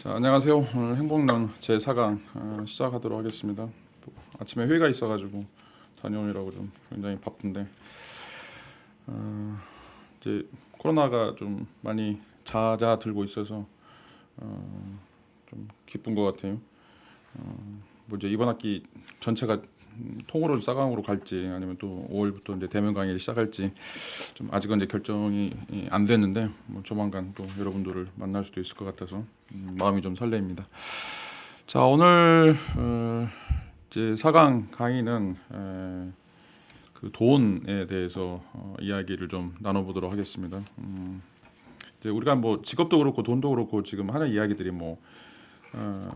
자, 안녕하세요. 오늘 행복론 제4강 시작하도록 하겠습니다. 또 아침에 회의가 있어가지고 다녀오느라고 좀 굉장히 바쁜데 이제 코로나가 좀 많이 잦아들고 있어서 좀 기쁜 것 같아요. 뭐 이제 이번 학기 전체가 통으로 4강으로 갈지 아니면 또 5월부터 이제 대면 강의를 시작할지 좀 아직은 이제 결정이 안 됐는데 뭐 조만간 또 여러분들을 만날 수도 있을 것 같아서 마음이 좀 설레입니다. 자, 오늘 이제 4강 강의는 그 돈에 대해서 이야기를 좀 나눠보도록 하겠습니다. 이제 우리가 뭐 직업도 그렇고 돈도 그렇고 지금 하는 이야기들이 뭐 어,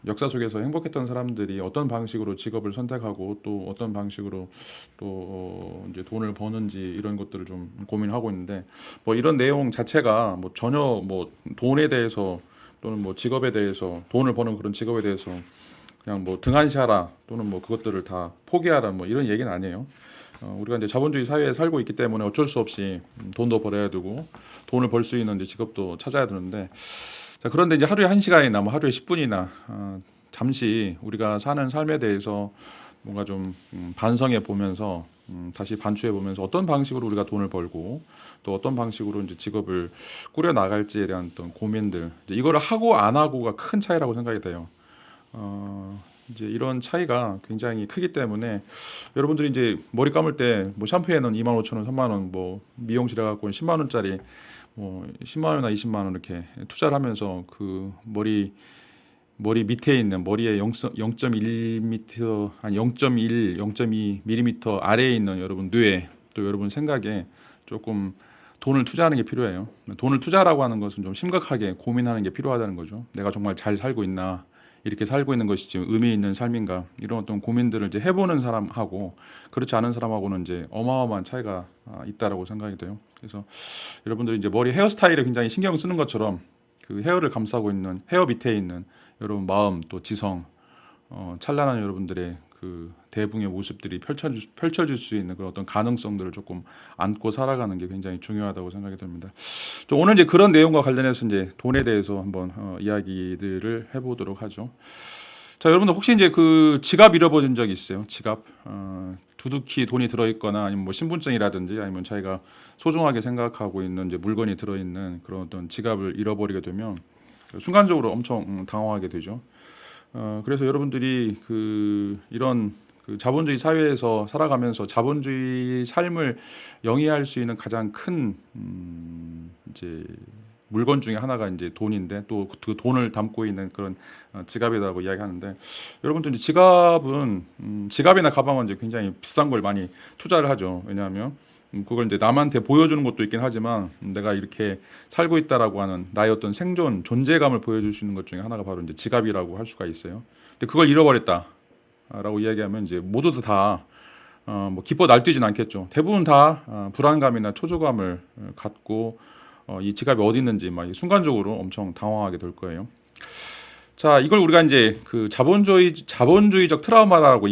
역사 속에서 행복했던 사람들이 어떤 방식으로 직업을 선택하고 또 어떤 방식으로 또 이제 돈을 버는지 이런 것들을 좀 고민하고 있는데 뭐 이런 내용 자체가 뭐 전혀 뭐 돈에 대해서 또는 뭐 직업에 대해서 돈을 버는 그런 직업에 대해서 그냥 뭐 등한시하라 또는 뭐 그것들을 다 포기하라 뭐 이런 얘기는 아니에요. 우리가 이제 자본주의 사회에 살고 있기 때문에 어쩔 수 없이 돈도 벌어야 되고 돈을 벌 수 있는 이제 직업도 찾아야 되는데 자, 그런데 이제 하루에 1시간이나 뭐 하루에 10분이나 잠시 우리가 사는 삶에 대해서 뭔가 좀 반성해 보면서 다시 반추해 보면서 어떤 방식으로 우리가 돈을 벌고 또 어떤 방식으로 이제 직업을 꾸려 나갈지에 대한 어떤 고민들 이제 이거를 하고 안 하고가 큰 차이라고 생각이 돼요. 이제 이런 차이가 굉장히 크기 때문에 여러분들이 이제 머리 감을 때 뭐 샴푸에는 25,000원, 3만 원, 뭐 미용실에 갖고 10만 원짜리 뭐 10만 원이나 20만 원 이렇게 투자를 하면서 그 머리 밑에 있는 머리에 0.1m 아니 0.1, 0.2 밀리미터 아래에 있는 여러분 뇌 또 여러분 생각에 조금 돈을 투자하는 게 필요해요. 돈을 투자라고 하는 것은 좀 심각하게 고민하는 게 필요하다는 거죠. 내가 정말 잘 살고 있나? 이렇게 살고 있는 것이 지금 의미 있는 삶인가? 이런 어떤 고민들을 이제 해보는 사람하고 그렇지 않은 사람하고는 이제 어마어마한 차이가 있다라고 생각이 돼요. 그래서 여러분들이 이제 머리 헤어스타일에 굉장히 신경 쓰는 것처럼 그 헤어를 감싸고 있는 헤어 밑에 있는 여러분 마음 또 지성 찬란한 여러분들의 그 대붕의 모습들이 펼쳐질 수 있는 그런 어떤 가능성들을 조금 안고 살아가는 게 굉장히 중요하다고 생각이 됩니다. 오늘 이제 그런 내용과 관련해서 이제 돈에 대해서 한번 이야기들을 해보도록 하죠. 자, 여러분들 혹시 이제 그 지갑 잃어버린 적 있어요? 지갑 두둑히 돈이 들어있거나 아니면 뭐 신분증이라든지 아니면 자기가 소중하게 생각하고 있는 이제 물건이 들어있는 그런 어떤 지갑을 잃어버리게 되면 순간적으로 엄청 당황하게 되죠. 그래서 여러분들이 그 이런 그 자본주의 사회에서 살아가면서 자본주의 삶을 영위할 수 있는 가장 큰 이제 물건 중에 하나가 이제 돈인데 또 그 돈을 담고 있는 그런 지갑이라고 이야기하는데 여러분들 이제 지갑이나 가방은 이제 굉장히 비싼 걸 많이 투자를 하죠. 왜냐하면 그걸 이제 남한테 보여주는 것도 있긴 하지만 내가 이렇게 살고 있다라고 하는 나의 어떤 생존 존재감을 보여줄 수 있는 것 중에 하나가 바로 이제 지갑이라고 할 수가 있어요. 근데 그걸 잃어버렸다라고 이야기하면 이제 모두 다 뭐 기뻐 날뛰진 않겠죠. 대부분 다 불안감이나 초조감을 갖고 이 지갑이 어디 있는지 막 순간적으로 엄청 당황하게 될 거예요. 자, 이걸 우리가 이제 그 자본주의적 트라우마라고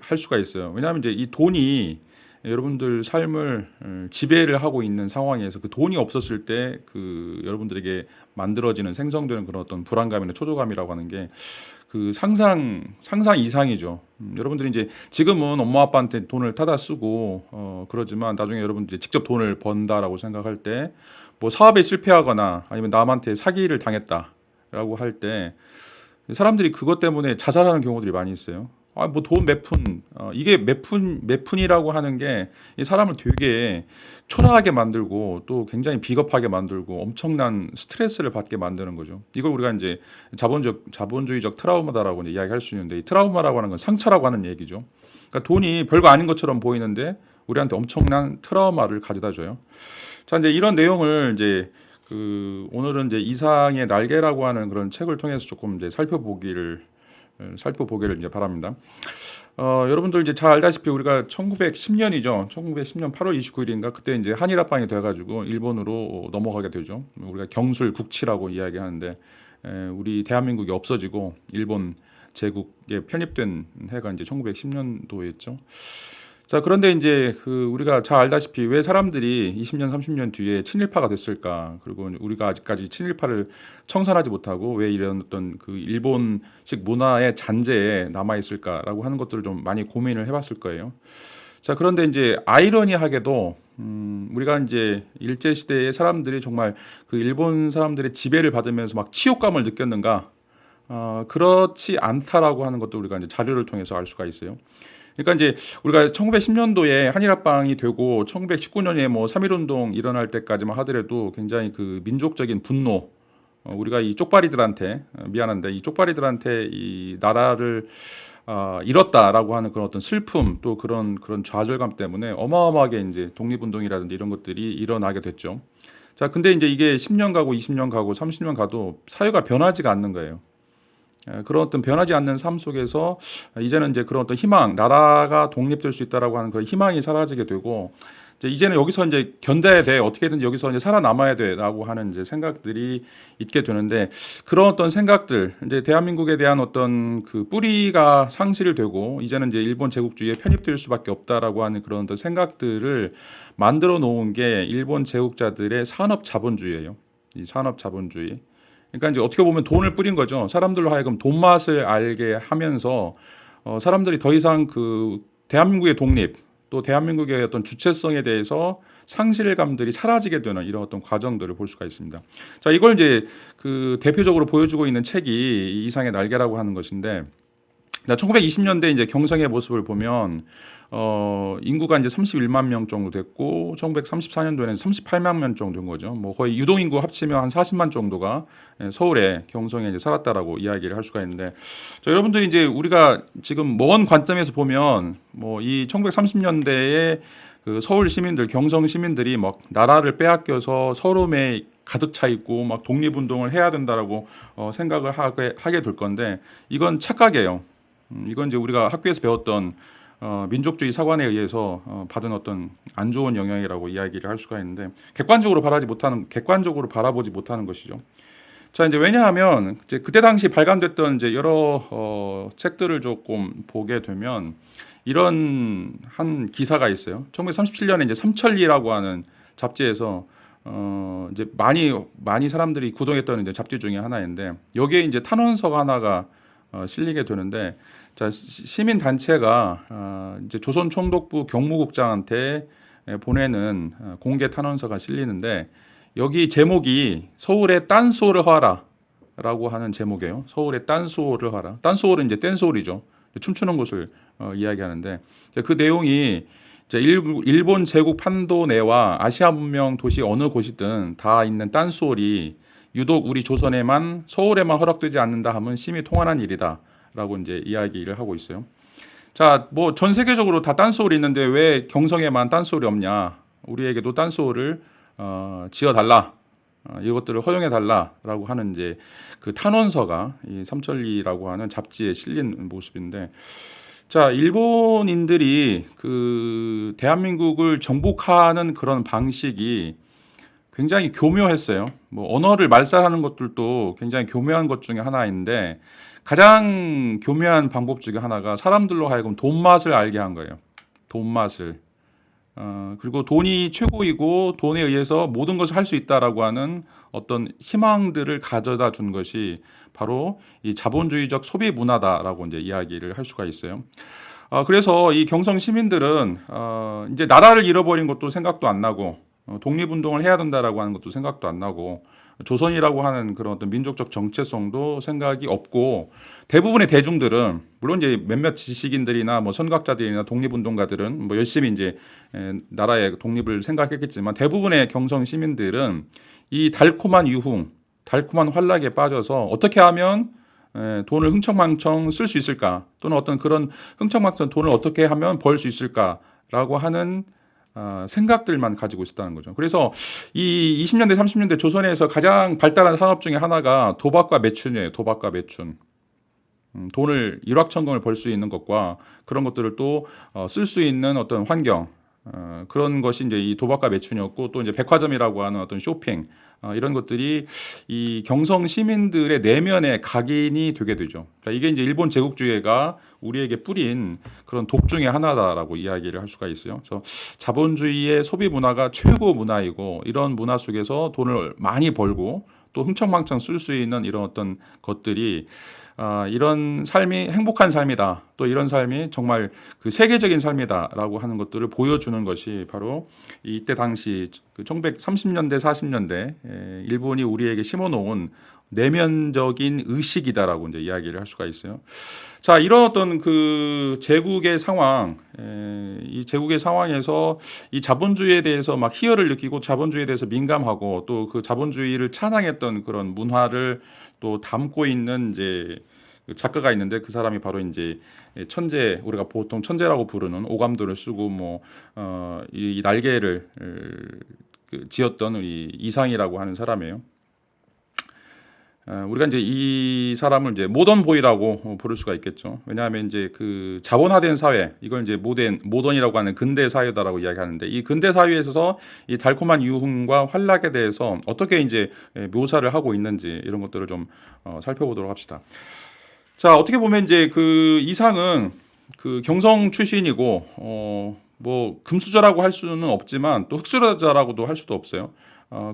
할 수가 있어요. 왜냐하면 이제 이 돈이 여러분들 삶을 지배를 하고 있는 상황에서 그 돈이 없었을 때 그 여러분들에게 만들어지는 생성되는 그런 어떤 불안감이나 초조감이라고 하는 게 그 상상 이상이죠. 여러분들이 이제 지금은 엄마 아빠한테 돈을 타다 쓰고 그러지만 나중에 여러분들이 직접 돈을 번다라고 생각할 때 뭐 사업에 실패하거나 아니면 남한테 사기를 당했다라고 할 때 사람들이 그것 때문에 자살하는 경우들이 많이 있어요. 뭐 돈 몇 푼, 이게 몇 푼이라고 하는 게 이 사람을 되게 초라하게 만들고 또 굉장히 비겁하게 만들고 엄청난 스트레스를 받게 만드는 거죠. 이걸 우리가 이제 자본주의적 트라우마다라고 이제 이야기할 수 있는데 이 트라우마라고 하는 건 상처라고 하는 얘기죠. 그러니까 돈이 별거 아닌 것처럼 보이는데 우리한테 엄청난 트라우마를 가져다 줘요. 자, 이제 이런 내용을 이제 그 오늘은 이제 이상의 날개라고 하는 그런 책을 통해서 조금 이제 살펴보기를 이제 바랍니다. 여러분들 이제 잘 알다시피 우리가 1910년이죠. 1910년 8월 29일인가 그때 이제 한일합방이 돼가지고 일본으로 넘어가게 되죠. 우리가 경술국치라고 이야기하는데 우리 대한민국이 없어지고 일본 제국에 편입된 해가 이제 1910년도였죠. 자, 그런데 이제 그 우리가 잘 알다시피 왜 사람들이 20년, 30년 뒤에 친일파가 됐을까? 그리고 우리가 아직까지 친일파를 청산하지 못하고 왜 이런 어떤 그 일본식 문화의 잔재에 남아 있을까라고 하는 것들을 좀 많이 고민을 해봤을 거예요. 자, 그런데 이제 아이러니하게도 우리가 이제 일제 시대의 사람들이 정말 그 일본 사람들의 지배를 받으면서 막 치욕감을 느꼈는가? 그렇지 않다라고 하는 것도 우리가 이제 자료를 통해서 알 수가 있어요. 그러니까 이제 우리가 1910년도에 한일합방이 되고 1919년에 뭐 3.1운동 일어날 때까지만 하더라도 굉장히 그 민족적인 분노, 우리가 이 쪽발이들한테 미안한데 이 쪽발이들한테 이 나라를 잃었다라고 하는 그런 어떤 슬픔 또 그런 좌절감 때문에 어마어마하게 이제 독립운동이라든지 이런 것들이 일어나게 됐죠. 자, 근데 이제 이게 10년 가고 20년 가고 30년 가도 사회가 변하지가 않는 거예요. 그런 어떤 변하지 않는 삶 속에서 이제는 이제 그런 어떤 희망, 나라가 독립될 수 있다라고 하는 그런 희망이 사라지게 되고 이제 이제는 여기서 이제 견뎌야 돼, 어떻게든지 여기서 이제 살아남아야 돼라고 하는 이제 생각들이 있게 되는데 그런 어떤 생각들, 이제 대한민국에 대한 어떤 그 뿌리가 상실이 되고 이제는 이제 일본 제국주의에 편입될 수밖에 없다라고 하는 그런 어떤 생각들을 만들어 놓은 게 일본 제국자들의 산업 자본주의예요. 이 산업 자본주의. 그러니까 이제 어떻게 보면 돈을 뿌린 거죠. 사람들로 하여금 돈 맛을 알게 하면서 사람들이 더 이상 그 대한민국의 독립 또 대한민국의 어떤 주체성에 대해서 상실감들이 사라지게 되는 이런 어떤 과정들을 볼 수가 있습니다. 자, 이걸 이제 그 대표적으로 보여주고 있는 책이 이상의 날개라고 하는 것인데, 1920년대 이제 경성의 모습을 보면 인구가 이제 31만 명 정도 됐고 1934년도에는 38만 명 정도 된 거죠. 뭐 거의 유동인구 합치면 한 40만 정도가 서울에 경성에 이제 살았다라고 이야기를 할 수가 있는데, 자, 여러분들이 이제 우리가 지금 먼 관점에서 보면 뭐 이 1930년대에 그 서울 시민들, 경성 시민들이 막 나라를 빼앗겨서 서름에 가득 차 있고 막 독립운동을 해야 된다라고 생각을 하게 될 건데 이건 착각이에요. 이건 이제 우리가 학교에서 배웠던 민족주의 사관에 의해서 받은 어떤 안 좋은 영향이라고 이야기를 할 수가 있는데 객관적으로 바라보지 못하는 것이죠. 자, 이제 왜냐하면 이제 그때 당시 발간됐던 이제 여러 책들을 조금 보게 되면 이런 한 기사가 있어요. 1937년에 이제 삼천리라고 하는 잡지에서 이제 많이 사람들이 구독했던 이제 잡지 중에 하나인데 여기에 이제 탄원서가 하나가 실리게 되는데, 자, 시민 단체가 이제 조선 총독부 경무국장한테 보내는 공개 탄원서가 실리는데 여기 제목이 서울의 딴소를 하라라고 하는 제목이에요. 서울의 딴소를 하라. 딴소는 이제 댄소울이죠. 춤추는 곳을 이야기하는데 그 내용이 이제 일본 제국 판도 내와 아시아 문명 도시 어느 곳이든 다 있는 딴소울이 유독 우리 조선에만 서울에만 허락되지 않는다 하면 심히 통한한 일이다라고 이제 이야기를 하고 있어요. 자, 뭐 전 세계적으로 다 딴소울이 있는데 왜 경성에만 딴소울이 없냐? 우리에게도 딴소울을 지어달라. 이것들을 허용해 달라라고 하는 이제 그 탄원서가 이 삼천리라고 하는 잡지에 실린 모습인데, 자, 일본인들이 그 대한민국을 정복하는 그런 방식이 굉장히 교묘했어요. 뭐 언어를 말살하는 것들도 굉장히 교묘한 것 중에 하나인데 가장 교묘한 방법 중에 하나가 사람들로 하여금 돈 맛을 알게 한 거예요. 돈 맛을. 그리고 돈이 최고이고 돈에 의해서 모든 것을 할 수 있다라고 하는 어떤 희망들을 가져다 준 것이 바로 이 자본주의적 소비 문화다라고 이제 이야기를 할 수가 있어요. 그래서 이 경성 시민들은 이제 나라를 잃어버린 것도 생각도 안 나고 독립운동을 해야 된다라고 하는 것도 생각도 안 나고 조선이라고 하는 그런 어떤 민족적 정체성도 생각이 없고, 대부분의 대중들은 물론 이제 몇몇 지식인들이나 뭐 선각자들이나 독립운동가들은 뭐 열심히 이제 나라의 독립을 생각했겠지만 대부분의 경성 시민들은 이 달콤한 유흥, 달콤한 환락에 빠져서 어떻게 하면 돈을 흥청망청 쓸 수 있을까, 또는 어떤 그런 흥청망청 돈을 어떻게 하면 벌 수 있을까라고 하는 생각들만 가지고 있었다는 거죠. 그래서 이 20년대, 30년대 조선에서 가장 발달한 산업 중에 하나가 도박과 매춘이에요. 도박과 매춘. 돈을 일확천금을 벌 수 있는 것과 그런 것들을 또 쓸 수 있는 어떤 환경, 그런 것이 이제 이 도박과 매춘이었고, 또 이제 백화점이라고 하는 어떤 쇼핑, 이런 것들이 이 경성 시민들의 내면에 각인이 되게 되죠. 이게 이제 일본 제국주의가 우리에게 뿌린 그런 독 중의 하나다라고 이야기를 할 수가 있어요. 그래서 자본주의의 소비 문화가 최고 문화이고 이런 문화 속에서 돈을 많이 벌고 또 흥청망청 쓸 수 있는 이런 어떤 것들이 이런 삶이 행복한 삶이다. 또 이런 삶이 정말 그 세계적인 삶이다라고 하는 것들을 보여주는 것이 바로 이때 당시 그 1930년대, 40년대 일본이 우리에게 심어놓은 내면적인 의식이다라고 이제 이야기를 할 수가 있어요. 자, 이런 어떤 그 제국의 상황, 이 제국의 상황에서 이 자본주의에 대해서 막 희열을 느끼고 자본주의에 대해서 민감하고 또 그 자본주의를 찬양했던 그런 문화를 또 담고 있는 이제 그 작가가 있는데 그 사람이 바로 이제 천재, 우리가 보통 천재라고 부르는 오감도를 쓰고 이 날개를 그 지었던 우리 이상이라고 하는 사람이에요. 우리가 이제 이 사람을 이제 모던 보이라고 부를 수가 있겠죠. 왜냐하면 이제 그 자본화된 사회, 이걸 이제 모던이라고 하는 근대 사회다라고 이야기하는데 이 근대 사회에 있어서 이 달콤한 유흥과 환락에 대해서 어떻게 이제 묘사를 하고 있는지 이런 것들을 좀 살펴보도록 합시다. 자, 어떻게 보면 이제 그 이상은 그 경성 출신이고 뭐 금수저라고 할 수는 없지만 또 흑수저라고도 할 수도 없어요.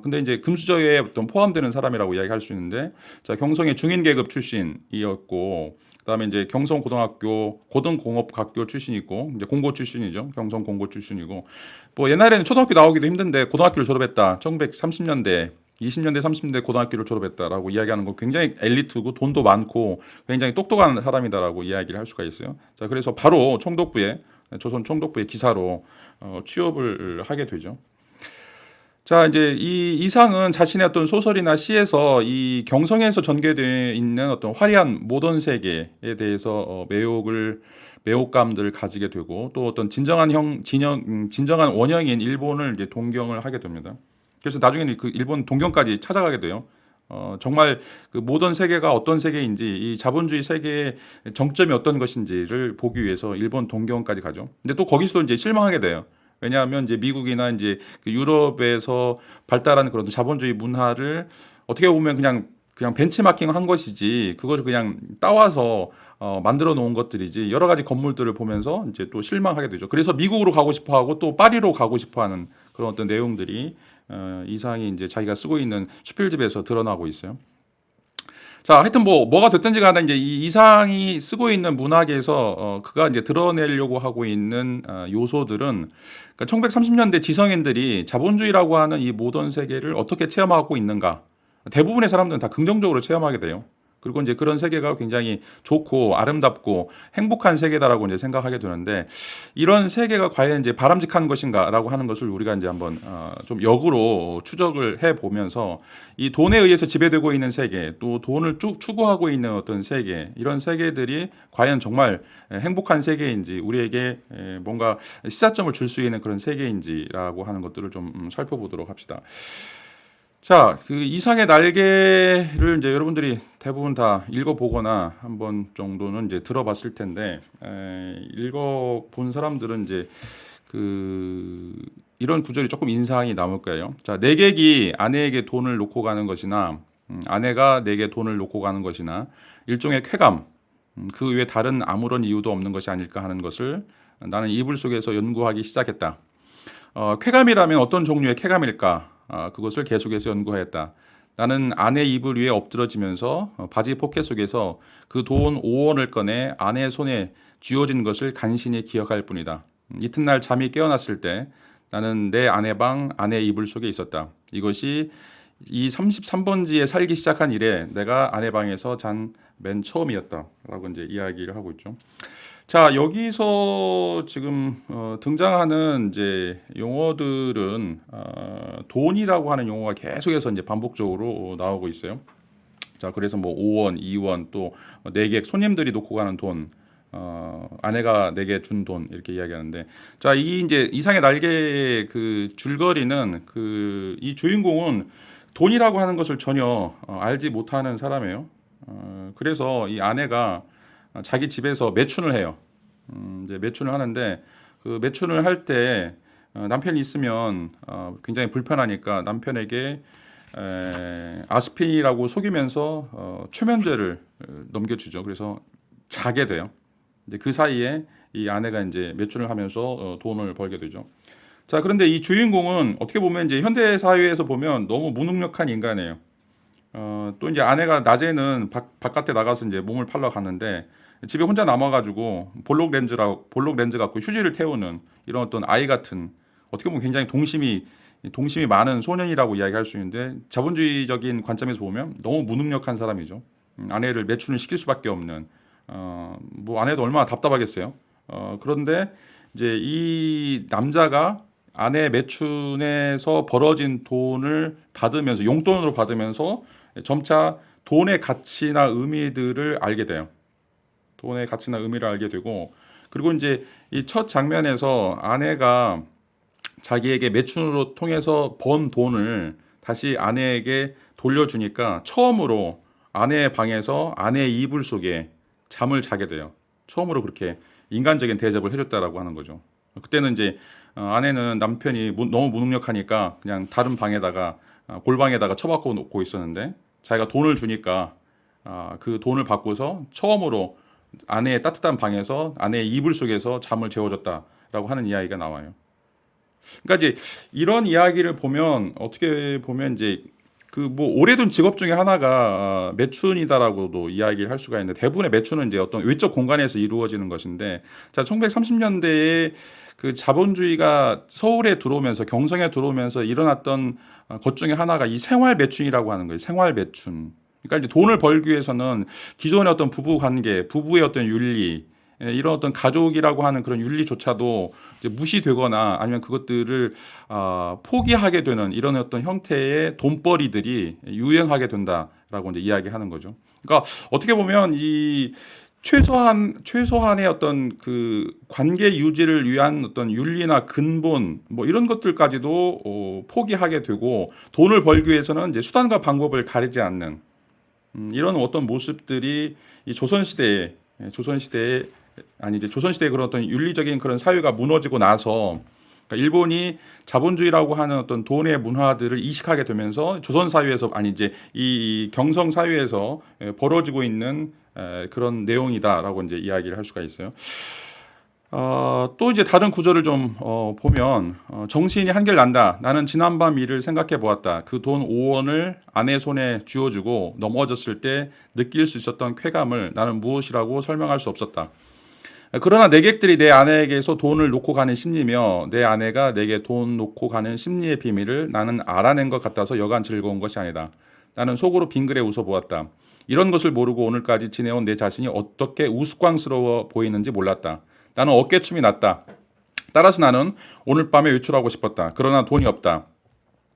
근데 이제 금수저에 어떤 포함되는 사람이라고 이야기할 수 있는데, 자, 경성의 중인 계급 출신이었고, 그다음에 이제 경성 고등학교 고등공업학교 출신이고, 이제 공고 출신이죠. 경성 공고 출신이고, 뭐 옛날에는 초등학교 나오기도 힘든데 고등학교를 졸업했다. 1930년대 20년대 30년대 고등학교를 졸업했다라고 이야기하는 거 굉장히 엘리트고 돈도 많고 굉장히 똑똑한 사람이다라고 이야기를 할 수가 있어요. 자, 그래서 바로 조선 총독부의 기사로 취업을 하게 되죠. 자, 이제 이 이상은 자신의 어떤 소설이나 시에서 이 경성에서 전개되어 있는 어떤 화려한 모던 세계에 대해서 매혹감들을 가지게 되고 또 어떤 진정한 원형인 일본을 이제 동경을 하게 됩니다. 그래서 나중에는 그 일본 동경까지 찾아가게 돼요. 정말 그 모던 세계가 어떤 세계인지 이 자본주의 세계의 정점이 어떤 것인지를 보기 위해서 일본 동경까지 가죠. 근데 또 거기서도 이제 실망하게 돼요. 왜냐하면 이제 미국이나 이제 그 유럽에서 발달한 그런 자본주의 문화를 어떻게 보면 그냥 벤치마킹 한 것이지 그것을 그냥 따와서 만들어 놓은 것들이지 여러 가지 건물들을 보면서 이제 또 실망하게 되죠. 그래서 미국으로 가고 싶어 하고 또 파리로 가고 싶어 하는 그런 어떤 내용들이 이상이 이제 자기가 쓰고 있는 수필집에서 드러나고 있어요. 자, 하여튼 뭐가 됐든지 간에 이제 이 이상이 쓰고 있는 문학에서 그가 이제 드러내려고 하고 있는 요소들은 그러니까 1930년대 지성인들이 자본주의라고 하는 이 모던 세계를 어떻게 체험하고 있는가. 대부분의 사람들은 다 긍정적으로 체험하게 돼요. 그리고 이제 그런 세계가 굉장히 좋고 아름답고 행복한 세계다라고 이제 생각하게 되는데 이런 세계가 과연 이제 바람직한 것인가라고 하는 것을 우리가 이제 한번 좀 역으로 추적을 해 보면서 이 돈에 의해서 지배되고 있는 세계 또 돈을 쭉 추구하고 있는 어떤 세계 이런 세계들이 과연 정말 행복한 세계인지 우리에게 뭔가 시사점을 줄 수 있는 그런 세계인지라고 하는 것들을 좀 살펴보도록 합시다. 자, 그 이상의 날개를 이제 여러분들이 대부분 다 읽어보거나 한 번 정도는 이제 들어봤을 텐데, 읽어본 사람들은 이제 그 이런 구절이 조금 인상이 남을 거예요. 자, 내객이 아내에게 돈을 놓고 가는 것이나, 아내가 내게 돈을 놓고 가는 것이나, 일종의 쾌감, 그 외에 다른 아무런 이유도 없는 것이 아닐까 하는 것을 나는 이불 속에서 연구하기 시작했다. 쾌감이라면 어떤 종류의 쾌감일까? 그것을 계속해서 연구하였다. 나는 아내 이불 위에 엎드러지면서 바지 포켓 속에서 그 돈 5원을 꺼내 아내의 손에 쥐어진 것을 간신히 기억할 뿐이다. 이튿날 잠이 깨어났을 때 나는 내 아내 방 아내 이불 속에 있었다. 이것이 이 33번지에 살기 시작한 이래 내가 아내 방에서 잔 맨 처음이었다. 라고 이제 이야기를 하고 있죠. 자, 여기서 지금 등장하는 이제 용어들은 돈이라고 하는 용어가 계속해서 이제 반복적으로 나오고 있어요. 자, 그래서 뭐 5원, 2원 또 내객 손님들이 놓고 가는 돈, 아내가 내게 준 돈 이렇게 이야기하는데, 자, 이 이제 이상의 날개의 그 줄거리는 그 이 주인공은 돈이라고 하는 것을 전혀 알지 못하는 사람이에요. 그래서 이 아내가 자기 집에서 매춘을 해요. 이제 매춘을 하는데 그 매춘을 할 때 남편이 있으면 굉장히 불편하니까 남편에게 아스피린이라고 속이면서 최면제를 넘겨주죠. 그래서 자게 돼요. 이제 그 사이에 이 아내가 이제 매춘을 하면서 돈을 벌게 되죠. 자, 그런데 이 주인공은 어떻게 보면 이제 현대 사회에서 보면 너무 무능력한 인간이에요. 또 이제 아내가 낮에는 바깥에 나가서 이제 몸을 팔러 갔는데 집에 혼자 남아가지고 볼록 렌즈 갖고 휴지를 태우는 이런 어떤 아이 같은, 어떻게 보면 굉장히 동심이 많은 소년이라고 이야기할 수 있는데, 자본주의적인 관점에서 보면 너무 무능력한 사람이죠. 아내를 매춘을 시킬 수밖에 없는, 뭐 아내도 얼마나 답답하겠어요. 그런데 이제 이 남자가 아내 매춘에서 벌어진 돈을 받으면서, 용돈으로 받으면서 점차 돈의 가치나 의미들을 알게 돼요. 돈의 가치나 의미를 알게 되고, 그리고 이제 이 첫 장면에서 아내가 자기에게 매춘으로 통해서 번 돈을 다시 아내에게 돌려주니까 처음으로 아내의 방에서 아내의 이불 속에 잠을 자게 돼요. 처음으로 그렇게 인간적인 대접을 해줬다라고 하는 거죠. 그때는 이제 아내는 남편이 너무 무능력하니까 그냥 다른 방에다가, 골방에다가 처박고 놓고 있었는데, 자기가 돈을 주니까 그 돈을 받고서 처음으로 아내의 따뜻한 방에서 아내의 이불 속에서 잠을 재워줬다라고 하는 이야기가 나와요. 그러니까 이제 이런 이야기를 보면 어떻게 보면 이제 그 뭐 오래된 직업 중에 하나가 매춘이다라고도 이야기를 할 수가 있는데, 대부분의 매춘은 이제 어떤 외적 공간에서 이루어지는 것인데, 자, 1930년대에 그 자본주의가 서울에 들어오면서, 경성에 들어오면서 일어났던 것 중에 하나가 이 생활 매춘이라고 하는 거예요. 생활 매춘. 그러니까 이제 돈을 벌기 위해서는 기존의 어떤 부부 관계, 부부의 어떤 윤리, 이런 어떤 가족이라고 하는 그런 윤리조차도 이제 무시되거나 아니면 그것들을 포기하게 되는 이런 어떤 형태의 돈벌이들이 유행하게 된다라고 이제 이야기하는 거죠. 그러니까 어떻게 보면 이 최소한의 어떤 그 관계 유지를 위한 어떤 윤리나 근본 뭐 이런 것들까지도 포기하게 되고, 돈을 벌기 위해서는 이제 수단과 방법을 가리지 않는 이런 어떤 모습들이 이 조선시대에 이제 조선시대의 그런 어떤 윤리적인 그런 사회가 무너지고 나서, 그러니까 일본이 자본주의라고 하는 어떤 돈의 문화들을 이식하게 되면서 조선 사회에서, 아니 이제 이 경성 사회에서 벌어지고 있는 그런 내용이다라고 이제 이야기를 할 수가 있어요. 또 이제 다른 구절을 좀 보면, 정신이 한결 난다. 나는 지난밤 일을 생각해 보았다. 그 돈 5원을 아내 손에 쥐어주고 넘어졌을 때 느낄 수 있었던 쾌감을 나는 무엇이라고 설명할 수 없었다. 그러나 내객들이 내 아내에게서 돈을 놓고 가는 심리며 내 아내가 내게 돈 놓고 가는 심리의 비밀을 나는 알아낸 것 같아서 여간 즐거운 것이 아니다. 나는 속으로 빙그레 웃어보았다. 이런 것을 모르고 오늘까지 지내온 내 자신이 어떻게 우스꽝스러워 보이는지 몰랐다. 나는 어깨춤이 났다. 따라서 나는 오늘 밤에 외출하고 싶었다. 그러나 돈이 없다.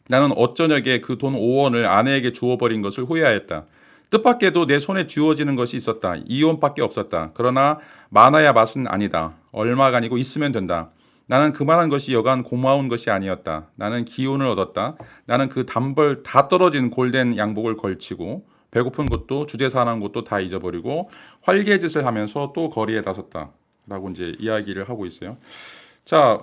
나는 어쩌녁에 그 돈 5원을 아내에게 주워버린 것을 후회하였다. 뜻밖에도 내 손에 쥐어지는 것이 있었다. 2원밖에 없었다. 그러나 많아야 맛은 아니다. 얼마가 아니고 있으면 된다. 나는 그만한 것이 여간 고마운 것이 아니었다. 나는 기운을 얻었다. 나는 그 단벌 다 떨어진 골덴 양복을 걸치고 배고픈 것도 주제사는 것도 다 잊어버리고 활개짓을 하면서 또 거리에 나섰다. 라고 이제 이야기를 하고 있어요. 자,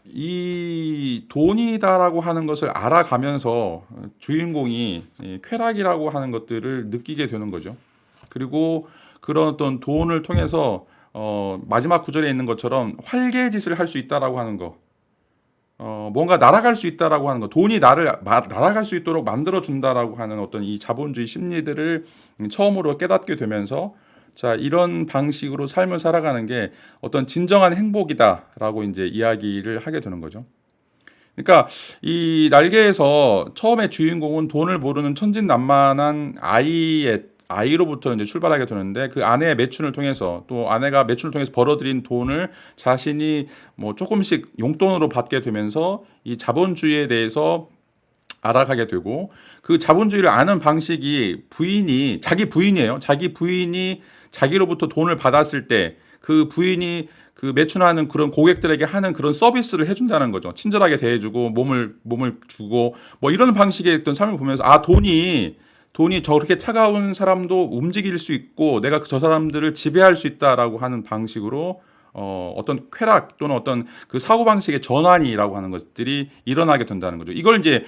이 돈이다라고 하는 것을 알아가면서 주인공이 쾌락이라고 하는 것들을 느끼게 되는 거죠. 그리고 그런 어떤 돈을 통해서 마지막 구절에 있는 것처럼 활개짓을 할 수 있다라고 하는 거, 뭔가 날아갈 수 있다라고 하는 거, 돈이 날아갈 수 있도록 만들어 준다라고 하는 어떤 이 자본주의 심리들을 처음으로 깨닫게 되면서, 자, 이런 방식으로 삶을 살아가는 게 어떤 진정한 행복이다라고 이제 이야기를 하게 되는 거죠. 그러니까 이 날개에서 처음에 주인공은 돈을 모르는 천진난만한 아이로부터 이제 출발하게 되는데, 그 아내의 매춘을 통해서, 또 아내가 매춘을 통해서 벌어들인 돈을 자신이 뭐 조금씩 용돈으로 받게 되면서 이 자본주의에 대해서 알아가게 되고, 그 자본주의를 아는 방식이 자기 부인이에요. 자기 부인이 자기로부터 돈을 받았을 때 그 부인이 그 매춘하는 그런 고객들에게 하는 그런 서비스를 해준다는 거죠. 친절하게 대해주고 몸을 주고 뭐 이런 방식의 어떤 삶을 보면서, 돈이 저렇게 차가운 사람도 움직일 수 있고 내가 저 사람들을 지배할 수 있다라고 하는 방식으로 어떤 쾌락 또는 어떤 그 사고방식의 전환이라고 하는 것들이 일어나게 된다는 거죠. 이걸 이제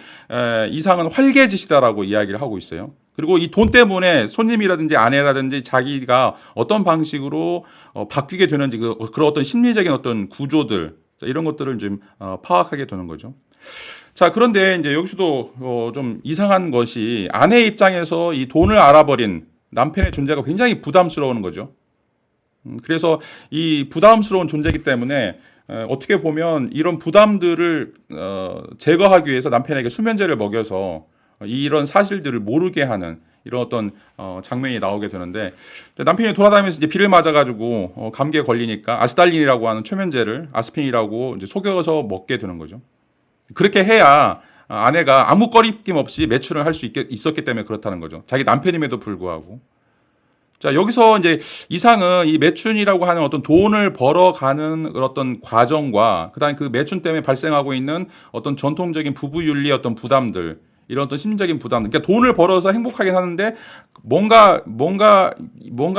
이상은 활개짓이다라고 이야기를 하고 있어요. 그리고 이 돈 때문에 손님이라든지 아내라든지 자기가 어떤 방식으로 바뀌게 되는지 그런 어떤 심리적인 어떤 구조들 이런 것들을 좀 파악하게 되는 거죠. 자, 그런데 이제 여기서도 좀 이상한 것이 아내 입장에서 이 돈을 알아버린 남편의 존재가 굉장히 부담스러운 거죠. 그래서 이 부담스러운 존재이기 때문에 어떻게 보면 이런 부담들을 제거하기 위해서 남편에게 수면제를 먹여서 이런 사실들을 모르게 하는 이런 어떤 장면이 나오게 되는데 남편이 돌아다니면서 이제 비를 맞아가지고 감기에 걸리니까 아스달린이라고 하는 최면제를 아스핀이라고 이제 속여서 먹게 되는 거죠. 그렇게 해야 아내가 아무 꺼리낌 없이 매춘을 할 수 있었기 때문에 그렇다는 거죠. 자기 남편임에도 불구하고. 자, 여기서 이제 이상은 이 매춘이라고 하는 어떤 돈을 벌어가는 어떤 과정과 그다음 그 매춘 때문에 발생하고 있는 어떤 전통적인 부부 윤리의 어떤 부담들 이런 어떤 심리적인 부담. 그러니까 돈을 벌어서 행복하긴 하는데 뭔가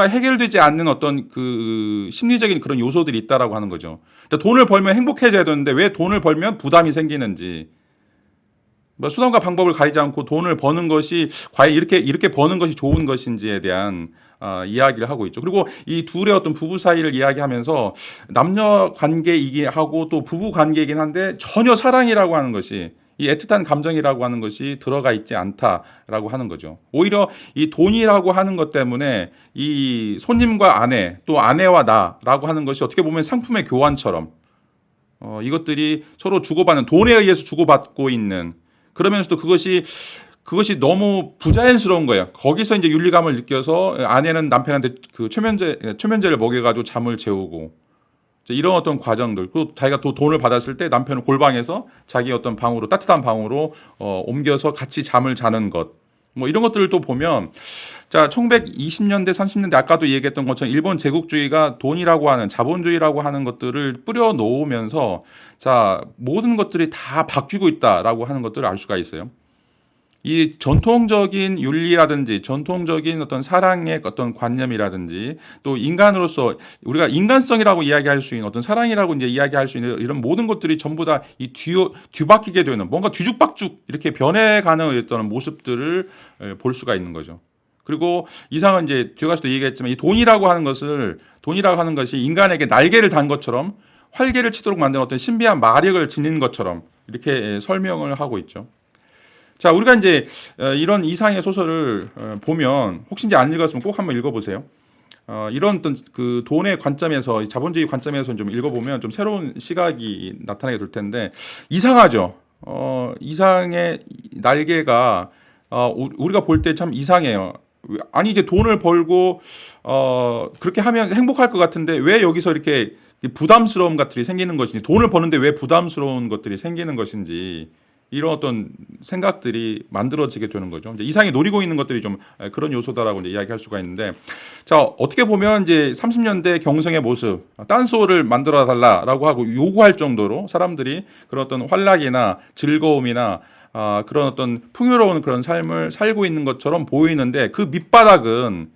해결되지 않는 어떤 그 심리적인 그런 요소들이 있다라고 하는 거죠. 그러니까 돈을 벌면 행복해져야 되는데 왜 돈을 벌면 부담이 생기는지. 뭐 수단과 방법을 가리지 않고 돈을 버는 것이 과연 이렇게 버는 것이 좋은 것인지에 대한 이야기를 하고 있죠. 그리고 이 둘의 어떤 부부 사이를 이야기하면서 남녀 관계이긴 하고 또 부부 관계이긴 한데 전혀 사랑이라고 하는 것이 이 애틋한 감정이라고 하는 것이 들어가 있지 않다라고 하는 거죠. 오히려 이 돈이라고 하는 것 때문에 이 손님과 아내 또 아내와 나라고 하는 것이 어떻게 보면 상품의 교환처럼 이것들이 서로 주고받는 돈에 의해서 주고받고 있는 그러면서도 그것이 너무 부자연스러운 거예요. 거기서 이제 윤리감을 느껴서 아내는 남편한테 그 최면제를 먹여가지고 잠을 재우고 이런 어떤 과정들. 또 자기가 또 돈을 받았을 때 남편을 골방에서 자기 어떤 방으로 따뜻한 방으로 옮겨서 같이 잠을 자는 것. 뭐 이런 것들을 또 보면 자 1920년대 30년대 아까도 얘기했던 것처럼 일본 제국주의가 돈이라고 하는 자본주의라고 하는 것들을 뿌려 놓으면서 자 모든 것들이 다 바뀌고 있다라고 하는 것들을 알 수가 있어요. 이 전통적인 윤리라든지 전통적인 어떤 사랑의 어떤 관념이라든지 또 인간으로서 우리가 인간성이라고 이야기할 수 있는 어떤 사랑이라고 이제 이야기할 수 있는 이런 모든 것들이 전부 다 이 뒤바뀌게 되는 뭔가 뒤죽박죽 이렇게 변해가는 어떤 모습들을 볼 수가 있는 거죠. 그리고 이상은 이제 뒤에 가서도 얘기했지만 이 돈이라고 하는 것이 인간에게 날개를 단 것처럼 활개를 치도록 만드는 어떤 신비한 마력을 지닌 것처럼 이렇게 설명을 하고 있죠. 자, 우리가 이제 이런 이상의 소설을 보면 혹시 이제 안 읽었으면 꼭 한번 읽어보세요. 이런 어떤 그 돈의 관점에서 자본주의 관점에서 좀 읽어보면 좀 새로운 시각이 나타나게 될 텐데 이상하죠. 이상의 날개가 우리가 볼 때 참 이상해요. 아니 이제 돈을 벌고 그렇게 하면 행복할 것 같은데 왜 여기서 이렇게 부담스러움 같들이 생기는 것인지 돈을 버는데 왜 부담스러운 것들이 생기는 것인지 이런 어떤 생각들이 만들어지게 되는 거죠. 이제 이상이 노리고 있는 것들이 좀 그런 요소다라고 이제 이야기할 수가 있는데, 자 어떻게 보면 이제 30년대 경성의 모습, 딴소를 만들어 달라라고 하고 요구할 정도로 사람들이 그런 어떤 활락이나 즐거움이나 그런 어떤 풍요로운 그런 삶을 살고 있는 것처럼 보이는데 그 밑바닥은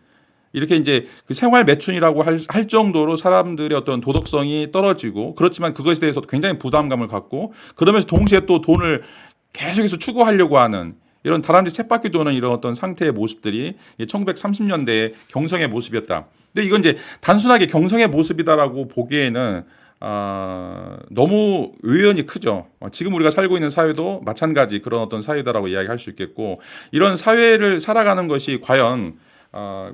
이렇게 이제 그 생활 매춘이라고 할 정도로 사람들의 어떤 도덕성이 떨어지고 그렇지만 그것에 대해서 굉장히 부담감을 갖고 그러면서 동시에 또 돈을 계속해서 추구하려고 하는 이런 다람쥐 쳇바퀴 도는 이런 어떤 상태의 모습들이 1930년대의 경성의 모습이었다. 근데 이건 이제 단순하게 경성의 모습이다라고 보기에는 너무 의견이 크죠. 지금 우리가 살고 있는 사회도 마찬가지 그런 어떤 사회다라고 이야기할 수 있겠고 이런 사회를 살아가는 것이 과연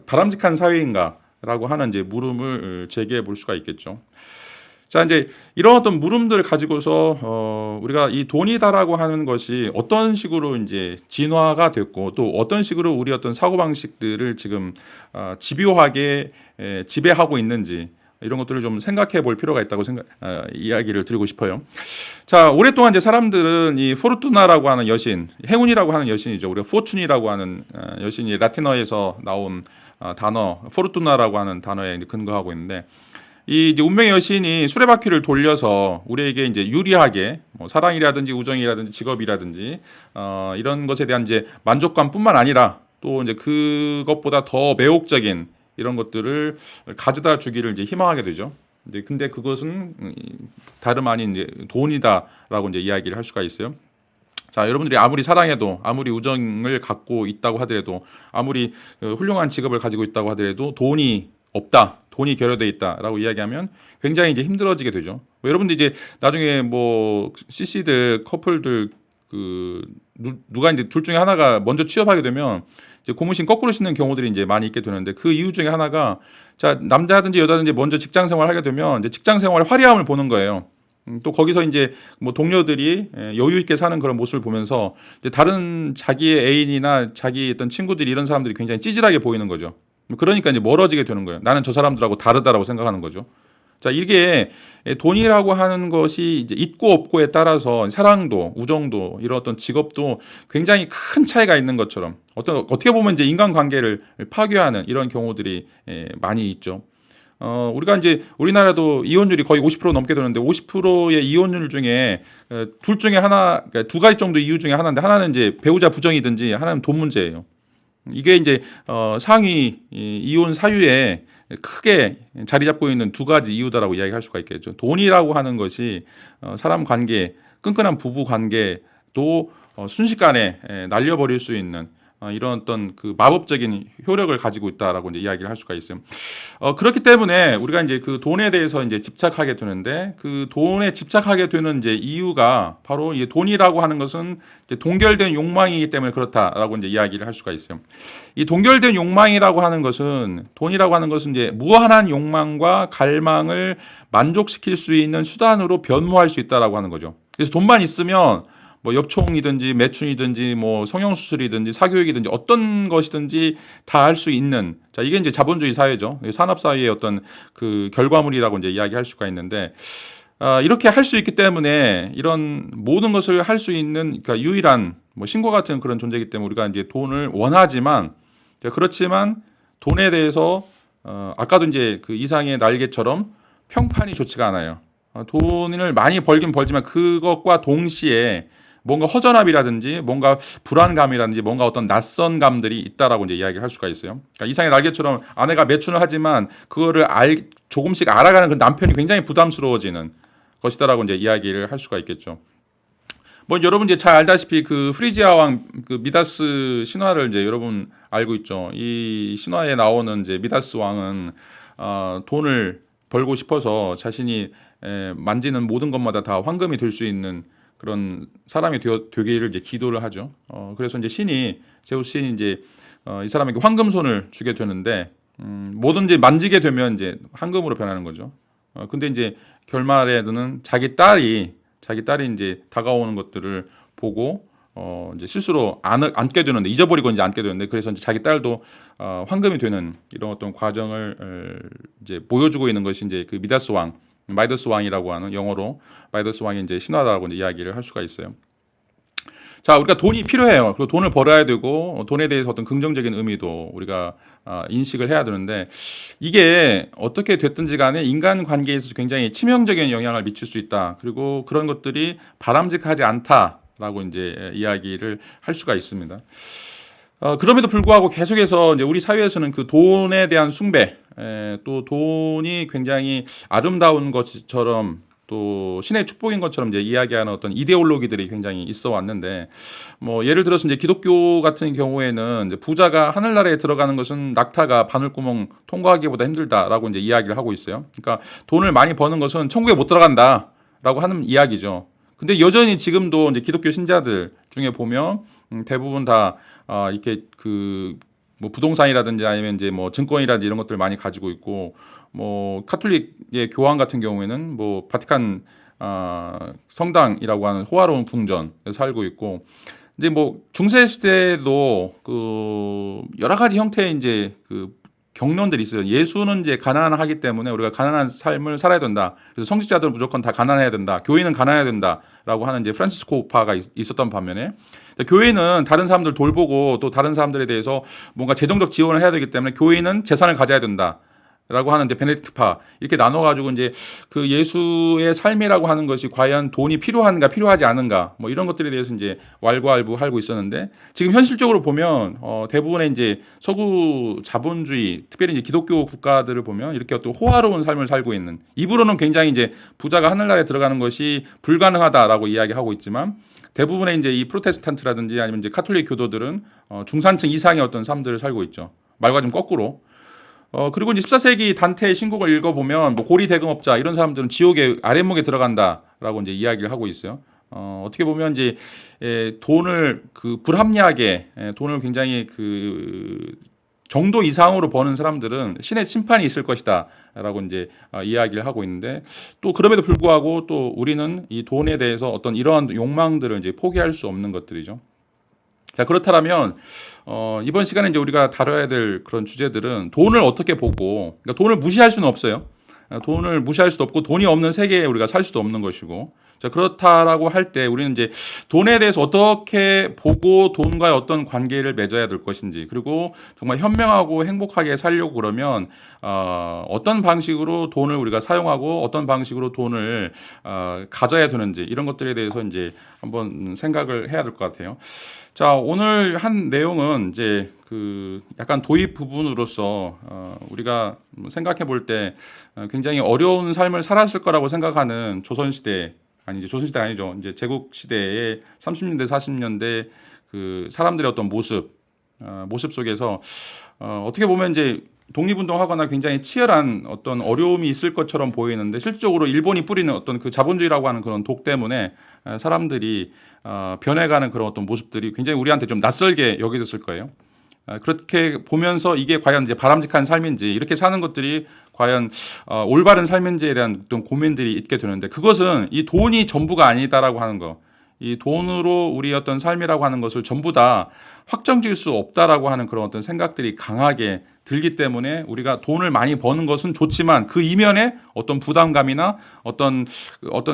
바람직한 사회인가라고 하는 이제 물음을 제기해 볼 수가 있겠죠. 자, 이제 이런 어떤 물음들을 가지고서 우리가 이 돈이다라고 하는 것이 어떤 식으로 이제 진화가 됐고 또 어떤 식으로 우리 어떤 사고 방식들을 지금 집요하게 지배하고 있는지 이런 것들을 좀 생각해 볼 필요가 있다고 이야기를 드리고 싶어요. 자, 오랫동안 이제 사람들은 이 포르투나라고 하는 여신, 행운이라고 하는 여신이죠. 우리가 포춘이라고 하는 여신이 라틴어에서 나온 단어, 포르투나라고 하는 단어에 근거하고 있는데 이 이제 운명의 여신이 수레바퀴를 돌려서 우리에게 이제 유리하게 뭐 사랑이라든지 우정이라든지 직업이라든지 이런 것에 대한 이제 만족감뿐만 아니라 또 이제 그것보다 더 매혹적인 이런 것들을 가져다 주기를 이제 희망하게 되죠. 근데 그것은 다름 아닌 이제 돈이다라고 이제 이야기를 할 수가 있어요. 자, 여러분들이 아무리 사랑해도, 아무리 우정을 갖고 있다고 하더라도, 아무리 훌륭한 직업을 가지고 있다고 하더라도 돈이 없다, 돈이 결여돼 있다라고 이야기하면 굉장히 이제 힘들어지게 되죠. 여러분들 이제 나중에 뭐 CC들 커플들 누가 이제 둘 중에 하나가 먼저 취업하게 되면 이제 고무신 거꾸로 신는 경우들이 이제 많이 있게 되는데, 그 이유 중에 하나가, 자, 남자든지 여자든지 먼저 직장 생활을 하게 되면 이제 직장 생활의 화려함을 보는 거예요. 또 거기서 이제 뭐 동료들이 여유 있게 사는 그런 모습을 보면서 이제 다른 자기의 애인이나 자기 어떤 친구들이, 이런 사람들이 굉장히 찌질하게 보이는 거죠. 그러니까 이제 멀어지게 되는 거예요. 나는 저 사람들하고 다르다라고 생각하는 거죠. 자, 이게 돈이라고 하는 것이 이제 있고 없고에 따라서 사랑도, 우정도, 이런 어떤 직업도 굉장히 큰 차이가 있는 것처럼, 어떻게 보면 이제 인간관계를 파괴하는 이런 경우들이 많이 있죠. 우리가 이제 우리나라도 이혼율이 거의 50% 넘게 되는데, 50%의 이혼율 중에 둘 중에 하나, 그러니까 두 가지 정도 이유 중에 하나인데, 하나는 이제 배우자 부정이든지, 하나는 돈 문제예요. 이게 이제 상위 이혼 사유에 크게 자리 잡고 있는 두 가지 이유다라고 이야기할 수가 있겠죠. 돈이라고 하는 것이 사람 관계, 끈끈한 부부 관계도 순식간에 날려버릴 수 있는 이런 어떤 그 마법적인 효력을 가지고 있다라고 이제 이야기를 할 수가 있어요. 그렇기 때문에 우리가 이제 그 돈에 대해서 이제 집착하게 되는데, 그 돈에 집착하게 되는 이제 이유가 바로 이 돈이라고 하는 것은 이제 동결된 욕망이기 때문에 그렇다라고 이제 이야기를 할 수가 있어요. 이 동결된 욕망이라고 하는 것은, 돈이라고 하는 것은 이제 무한한 욕망과 갈망을 만족시킬 수 있는 수단으로 변모할 수 있다라고 하는 거죠. 그래서 돈만 있으면 뭐 엽총이든지 매춘이든지 뭐 성형수술이든지 사교육이든지 어떤 것이든지 다 할 수 있는, 자, 이게 이제 자본주의 사회죠. 산업 사회의 어떤 그 결과물이라고 이제 이야기할 수가 있는데, 이렇게 할 수 있기 때문에 이런 모든 것을 할 수 있는, 그러니까 유일한 뭐 신과 같은 그런 존재이기 때문에 우리가 이제 돈을 원하지만, 그렇지만 돈에 대해서 아까도 이제 그 이상의 날개처럼 평판이 좋지가 않아요. 돈을 많이 벌긴 벌지만 그것과 동시에 뭔가 허전함이라든지 뭔가 불안감이라든지 뭔가 어떤 낯선 감들이 있다라고 이제 이야기를 할 수가 있어요. 그러니까 이상의 날개처럼 아내가 매춘을 하지만 그거를 조금씩 알아가는 그 남편이 굉장히 부담스러워지는 것이다라고 이제 이야기를 할 수가 있겠죠. 뭐 여러분 이제 잘 알다시피 그 프리지아 왕, 그 미다스 신화를 이제 여러분 알고 있죠. 이 신화에 나오는 이제 미다스 왕은 돈을 벌고 싶어서 자신이 만지는 모든 것마다 다 황금이 될 수 있는 그런 사람이 되기를 이제 기도를 하죠. 그래서 이제 제우스 신이 이제 이 사람에게 황금손을 주게 되는데, 뭐든지 만지게 되면 이제 황금으로 변하는 거죠. 근데 이제 결말에는 자기 딸이 이제 다가오는 것들을 보고 이제 스스로 안게 되는데, 잊어버리고 이제 안게 되는데, 그래서 이제 자기 딸도 황금이 되는 이런 어떤 과정을 이제 보여주고 있는 것이 이제 그 마이더스 왕이라고 하는, 영어로 마이더스 왕의 이제 신화라고 이제 이야기를 할 수가 있어요. 자, 우리가 돈이 필요해요. 그리고 돈을 벌어야 되고, 돈에 대해서 어떤 긍정적인 의미도 우리가 인식을 해야 되는데, 이게 어떻게 됐든지 간에 인간 관계에 있어서 굉장히 치명적인 영향을 미칠 수 있다. 그리고 그런 것들이 바람직하지 않다라고 이제 이야기를 할 수가 있습니다. 그럼에도 불구하고 계속해서 이제 우리 사회에서는 그 돈에 대한 숭배, 또 돈이 굉장히 아름다운 것처럼, 또 신의 축복인 것처럼 이제 이야기하는 어떤 이데올로기들이 굉장히 있어 왔는데, 뭐 예를 들어서 이제 기독교 같은 경우에는 이제 부자가 하늘나라에 들어가는 것은 낙타가 바늘구멍 통과하기보다 힘들다라고 이제 이야기를 하고 있어요. 그러니까 돈을 많이 버는 것은 천국에 못 들어간다라고 하는 이야기죠. 근데 여전히 지금도 이제 기독교 신자들 중에 보면 대부분 다 이렇게 그 뭐 부동산이라든지 아니면 이제 뭐 증권이라든지 이런 것들 많이 가지고 있고, 뭐 카톨릭의 교황 같은 경우에는 뭐 바티칸 성당이라고 하는 호화로운 궁전에 살고 있고, 이제 뭐 중세 시대에도 그 여러 가지 형태의 이제 그 경론들이 있어요. 예수는 이제 가난하기 때문에 우리가 가난한 삶을 살아야 된다. 그래서 성직자들은 무조건 다 가난해야 된다. 교회는 가난해야 된다라고 하는 이제 프란시스코파가 있었던 반면에, 교회는 다른 사람들 돌보고 또 다른 사람들에 대해서 뭔가 재정적 지원을 해야 되기 때문에 교회는 재산을 가져야 된다. 라고 하는데 베네딕트파 이렇게 나눠가지고 이제 그 예수의 삶이라고 하는 것이 과연 돈이 필요한가 필요하지 않은가 뭐 이런 것들에 대해서 이제 왈가왈부하고 있었는데 지금 현실적으로 보면 대부분의 이제 서구 자본주의 특별히 이제 기독교 국가들을 보면 이렇게 어떤 호화로운 삶을 살고 있는 입으로는 굉장히 이제 부자가 하늘나라에 들어가는 것이 불가능하다라고 이야기하고 있지만 대부분의 이제 이 프로테스탄트라든지 아니면 이제 카톨릭 교도들은 중산층 이상의 어떤 삶들을 살고 있죠. 말과 좀 거꾸로. 그리고 이제 14세기 단테의 신곡을 읽어보면 뭐 고리 대금업자 이런 사람들은 지옥의 아랫목에 들어간다라고 이제 이야기를 하고 있어요. 어떻게 보면 이제 돈을 그 불합리하게 돈을 굉장히 그 정도 이상으로 버는 사람들은 신의 심판이 있을 것이다라고 이제 이야기를 하고 있는데 또 그럼에도 불구하고 또 우리는 이 돈에 대해서 어떤 이러한 욕망들을 이제 포기할 수 없는 것들이죠. 자, 그렇다면 이번 시간에 이제 우리가 다뤄야 될 그런 주제들은 돈을 어떻게 보고, 그러니까 돈을 무시할 수는 없어요. 돈을 무시할 수도 없고 돈이 없는 세계에 우리가 살 수도 없는 것이고, 자, 그렇다라고 할 때 우리는 이제 돈에 대해서 어떻게 보고 돈과의 어떤 관계를 맺어야 될 것인지, 그리고 정말 현명하고 행복하게 살려고 그러면 어떤 방식으로 돈을 우리가 사용하고 어떤 방식으로 돈을 가져야 되는지 이런 것들에 대해서 이제 한번 생각을 해야 될 것 같아요. 자, 오늘 한 내용은 이제 그 약간 도입 부분으로서 우리가 생각해 볼 때 굉장히 어려운 삶을 살았을 거라고 생각하는 조선시대 아니 이제 조선시대 아니죠. 이제 제국시대의 30년대 40년대 그 사람들의 어떤 모습 속에서 어떻게 보면 이제 독립운동하거나 굉장히 치열한 어떤 어려움이 있을 것처럼 보이는데 실질적으로 일본이 뿌리는 어떤 그 자본주의라고 하는 그런 독 때문에 사람들이 변해가는 그런 어떤 모습들이 굉장히 우리한테 좀 낯설게 여겨졌을 거예요. 그렇게 보면서 이게 과연 이제 바람직한 삶인지 이렇게 사는 것들이 과연 올바른 삶인지에 대한 어떤 고민들이 있게 되는데 그것은 이 돈이 전부가 아니다라고 하는 거. 이 돈으로 우리 어떤 삶이라고 하는 것을 전부 다 확정지을 수 없다라고 하는 그런 어떤 생각들이 강하게 들기 때문에 우리가 돈을 많이 버는 것은 좋지만 그 이면에 어떤 부담감이나 어떤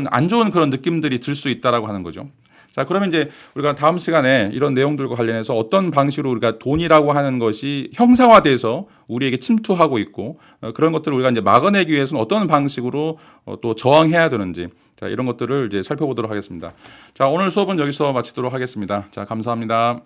안 좋은 그런 느낌들이 들 수 있다라고 하는 거죠. 자, 그러면 이제 우리가 다음 시간에 이런 내용들과 관련해서 어떤 방식으로 우리가 돈이라고 하는 것이 형상화돼서 우리에게 침투하고 있고 그런 것들을 우리가 이제 막아내기 위해서는 어떤 방식으로 또 저항해야 되는지 자, 이런 것들을 이제 살펴보도록 하겠습니다. 자, 오늘 수업은 여기서 마치도록 하겠습니다. 자, 감사합니다.